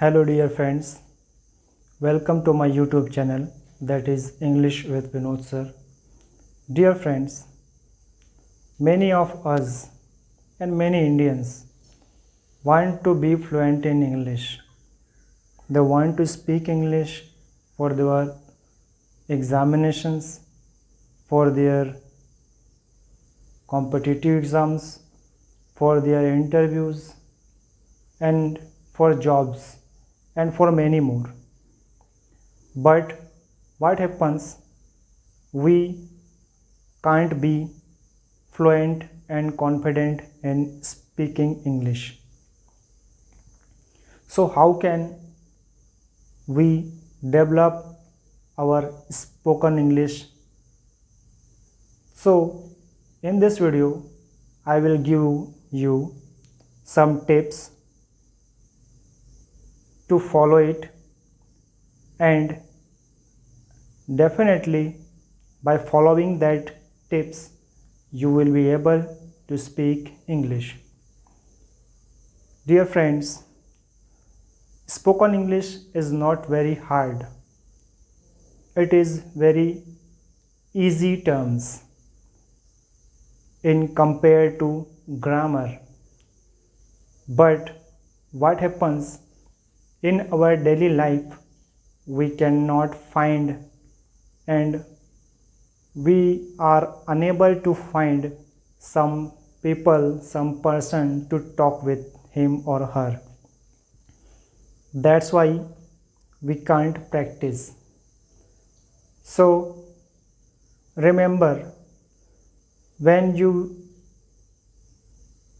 Hello dear friends, welcome to my YouTube channel, that is English with Vinod sir. Dear friends, many of us and many Indians want to be fluent in English. They want to speak English for their examinations, for their competitive exams, for their interviews, and for jobs, and for many more. But what happens? We can't be fluent and confident in speaking English. So, how can we develop our spoken English? So, in this video, I will give you some tips to follow it, and definitely by following that tips you will be able to speak English. Dear friends, spoken English is not very hard. It is very easy terms in compared to grammar. But what happens in our daily life, we cannot find and we are unable to find some people, some person to talk with him or her. That's why we can't practice. So remember, when you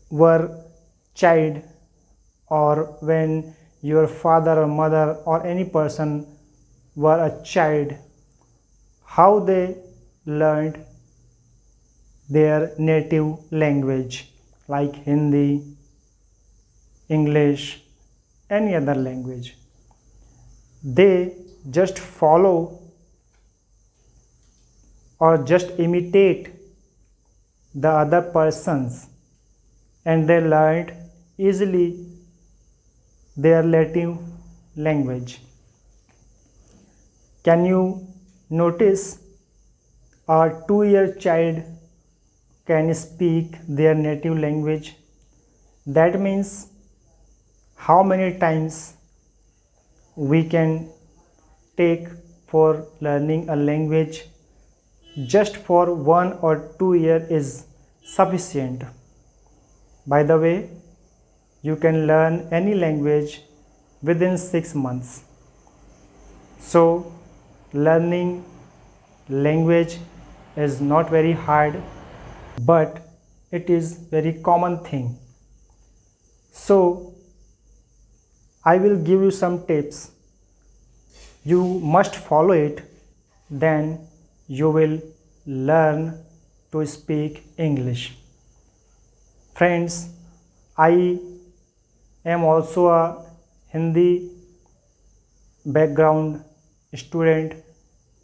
were child, or when your father or mother or any person were a child, how they learned their native language like Hindi, English, any other language. They just follow or just imitate the other persons, and they learned easily their native language. Can you notice a 2-year child can speak their native language? That means how many times we can take for learning a language? Just for 1 or 2 years is sufficient. By the way, you can learn any language within 6 months. So learning language is not very hard, but it is very common thing. So I will give you some tips. You must follow it, then you will learn to speak English. Friends, I am also a Hindi background student,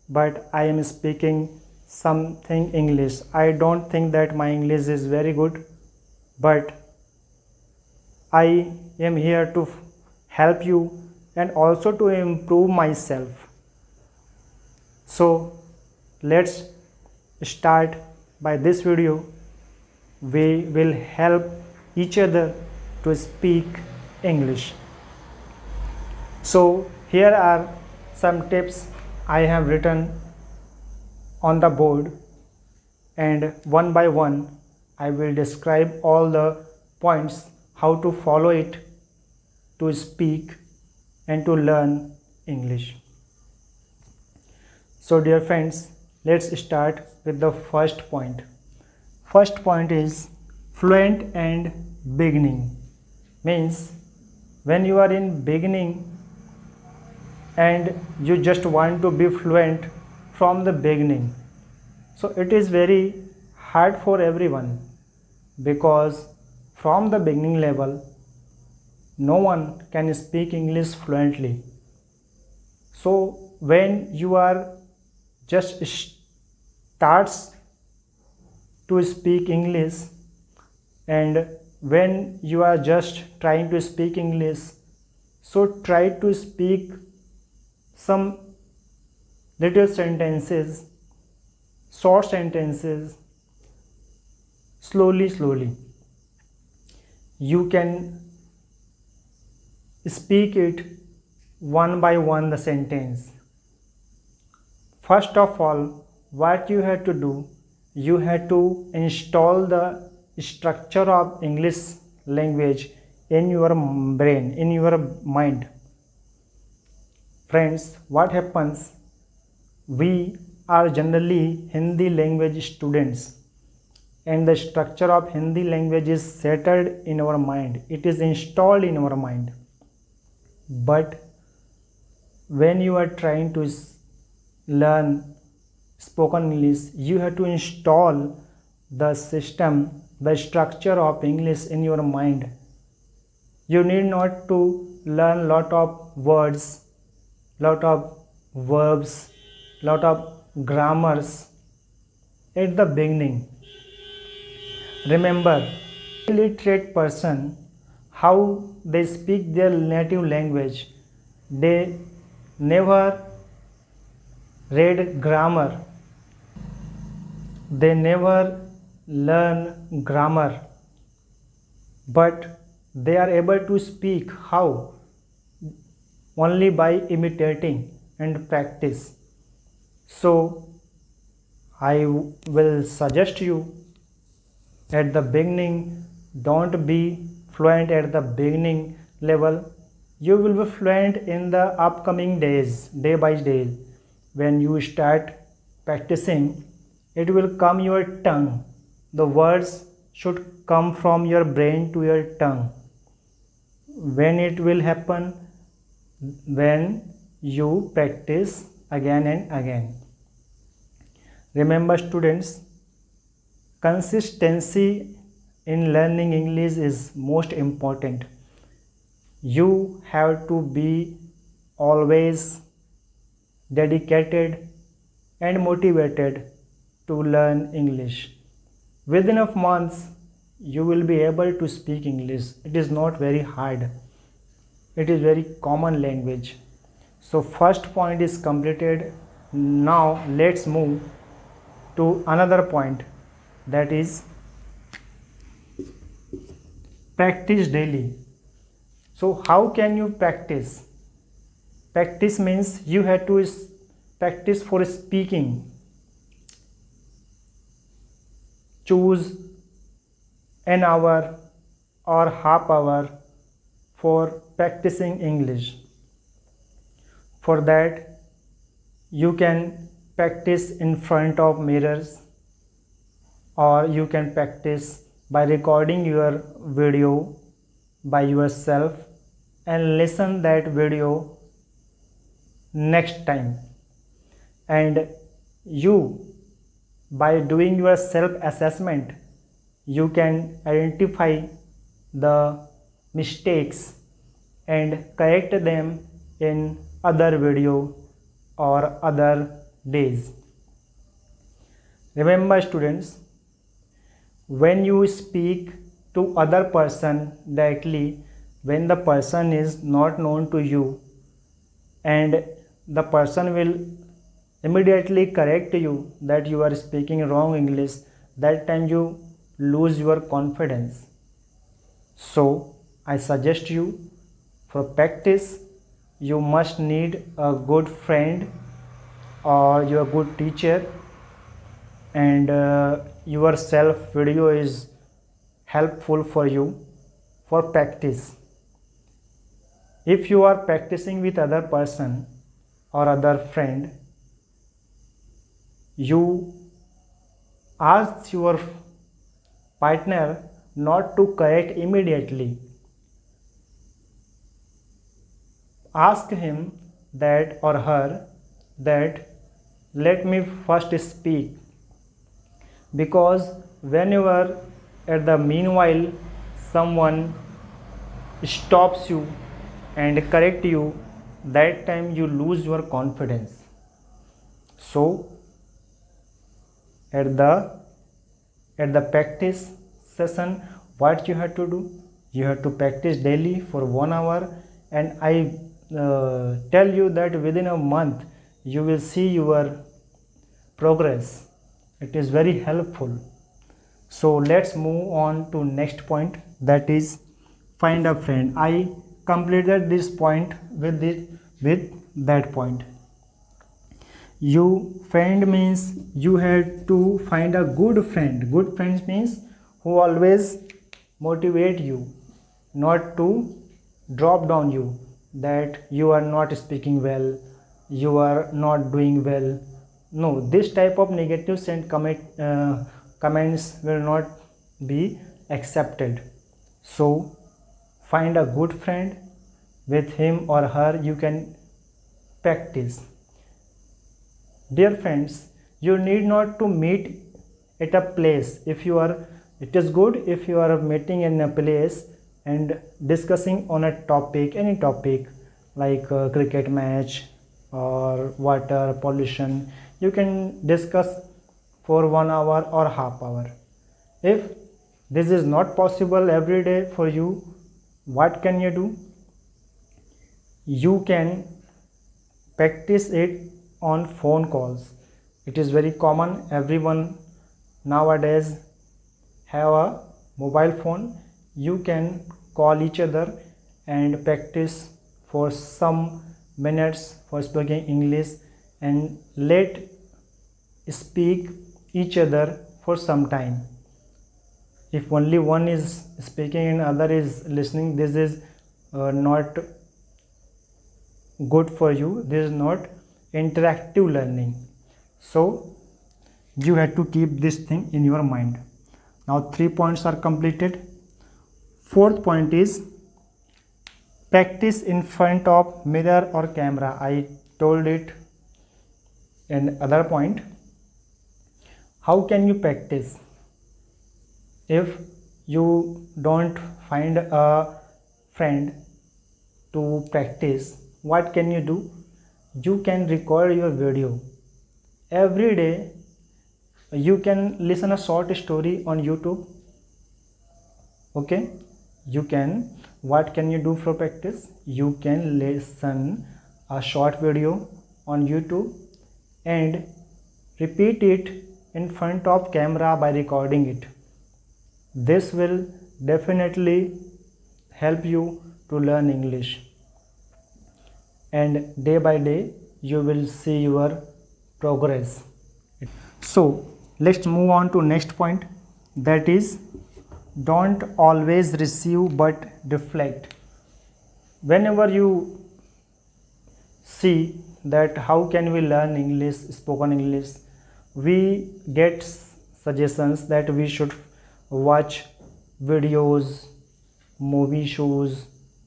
but I am speaking something English. I don't think that my English is very good, but I am here to help you and also to improve myself. So let's start by this video. We will help each other to speak English. So here are some tips I have written on the board, and one by one I will describe all the points how to follow it to speak and to learn English. So dear friends, let's start with the first point. First point is fluent and beginning. Means when you are in beginning and you just want to be fluent from the beginning. So it is very hard for everyone, because from the beginning level no one can speak English fluently. So when you are just starts to speak English, and when you are just trying to speak English, So try to speak some little sentences, short sentences, slowly. You can speak it one by one the sentence. First of all, what you have to do, you have to install the structure of English language in your brain, in your mind. Friends, what happens? We are generally Hindi language students, and the structure of Hindi language is settled in our mind. It is installed in our mind. But when you are trying to learn spoken English, you have to install the system, the structure of English in your mind. You need not to learn lot of words, lot of verbs, lot of grammars at the beginning. Remember, illiterate person, how they speak their native language, they never read grammar, they never learn grammar, but they are able to speak how? Only by imitating and practice. So I will suggest you, at the beginning, don't be fluent at the beginning level. You will be fluent in the upcoming days, day by day. When you start practicing, it will come your tongue. The words should come from your brain to your tongue. When it will happen? When you practice again and again. Remember, students, consistency in learning English is most important. You have to be always dedicated and motivated to learn English. Within a month, you will be able to speak English. It is not very hard. It is very common language. So first point is completed. Now let's move to another point, that is practice daily. So how can you practice? Practice means you have to practice for speaking. Choose an hour or half hour for practicing English. For that, you can practice in front of mirrors, or you can practice by recording your video by yourself and listen that video next time. And you, by doing your self-assessment, you can identify the mistakes and correct them in other video or other days. Remember, students, when you speak to other person directly, when the person is not known to you and the person will immediately correct you that you are speaking wrong English, that time you lose your confidence. So I suggest you, for practice, you must need a good friend or your good teacher, and your self video is helpful for you for practice. If you are practicing with other person or other friend, you ask your partner not to correct immediately. Ask him that or her that let me first speak, because whenever at the meanwhile someone stops you and correct you, that time you lose your confidence. So at the practice session, what you have to do, you have to practice daily for 1 hour and I tell you that within a month you will see your progress. It is very helpful. So let's move on to next point, that is find a friend. I completed this point with that point. You friend means you have to find a good friend. Good friends means who always motivate you, not to drop down you, that you are not speaking well, you are not doing well. No, this type of negative comments will not be accepted. So find a good friend. With him or her you can practice. Dear friends, you need not to meet at a place. It is good if you are meeting in a place and discussing on a topic, any topic like a cricket match or water pollution. You can discuss for 1 hour or half hour. If this is not possible every day for you, what can you do? You can practice it on phone calls. It is very common. Everyone nowadays have a mobile phone. You can call each other and practice for some minutes for speaking English, and let speak each other for some time. If only one is speaking and other is listening, this is not good for you. This is not interactive learning. So you have to keep this thing in your mind. Now 3 points are completed. Fourth point is practice in front of mirror or camera. I told it in other point. How can you practice? If you don't find a friend to practice, what can you do? You can record your video. Every day you can listen a short story on YouTube. Okay, you can. What can you do for practice? You can listen a short video on YouTube and repeat it in front of camera by recording it. This will definitely help you to learn English, and day by day you will see your progress. So let's move on to next point, that is don't always receive but deflect. Whenever you see that how can we learn English, spoken English, we get suggestions that we should watch videos, movie shows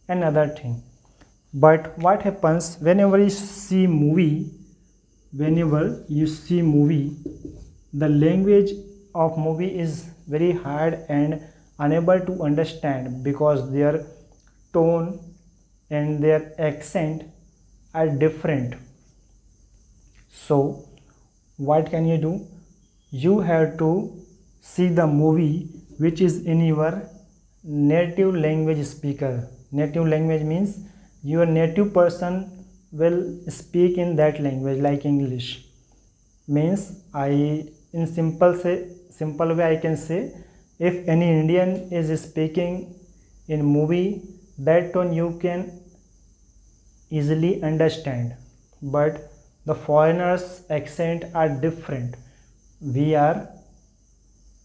and other thing. But what happens whenever you see movie, the language of movie is very hard and unable to understand, because their tone and their accent are different. So what can you do? You have to see the movie which is in your native language speaker. Native language means your native person will speak in that language, like English. Means in simple way I can say, if any Indian is speaking in movie, that tone you can easily understand, but the foreigners accent are different. We are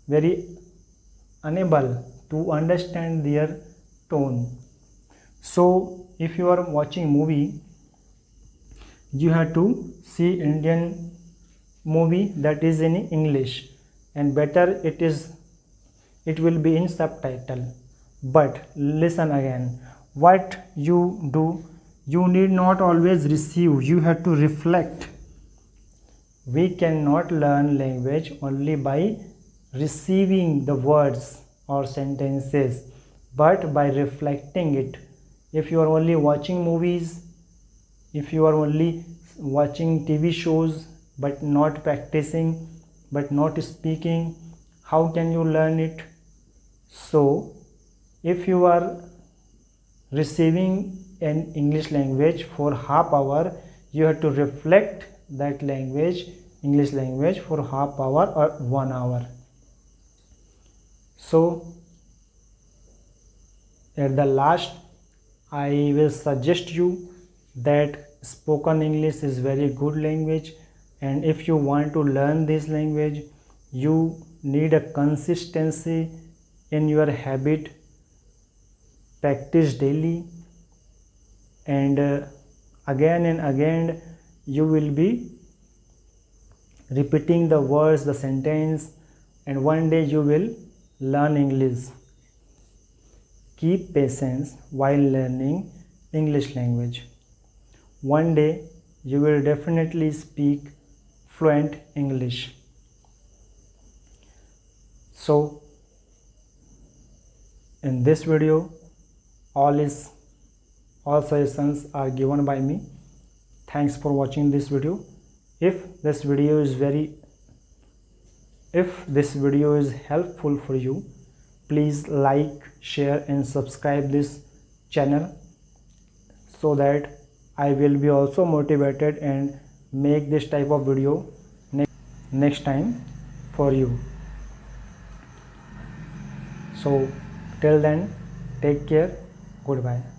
very unable to understand their tone. So if you are watching movie, you have to see Indian movie that is in English, and better it will be in subtitle. But listen again, what you do, you need not always receive, you have to reflect. We cannot learn language only by receiving the words or sentences, but by reflecting it. If you are only watching movies, if you are only watching TV shows but not practicing, but not speaking, how can you learn it? So if you are receiving an English language for half hour, you have to reflect that language, English language, for half hour or 1 hour. So at the last, I will suggest you that spoken English is very good language, and if you want to learn this language, you need a consistency in your habit, practice daily, and again and again you will be repeating the words, the sentence, and one day you will learn English. Keep patience while learning English language. One day you will definitely speak fluent English. So in this video, all suggestions are given by me. Thanks for watching this video. If this video is helpful for you, please like, share and subscribe this channel, so that I will be also motivated and make this type of video next time for you. So till then, take care. Goodbye.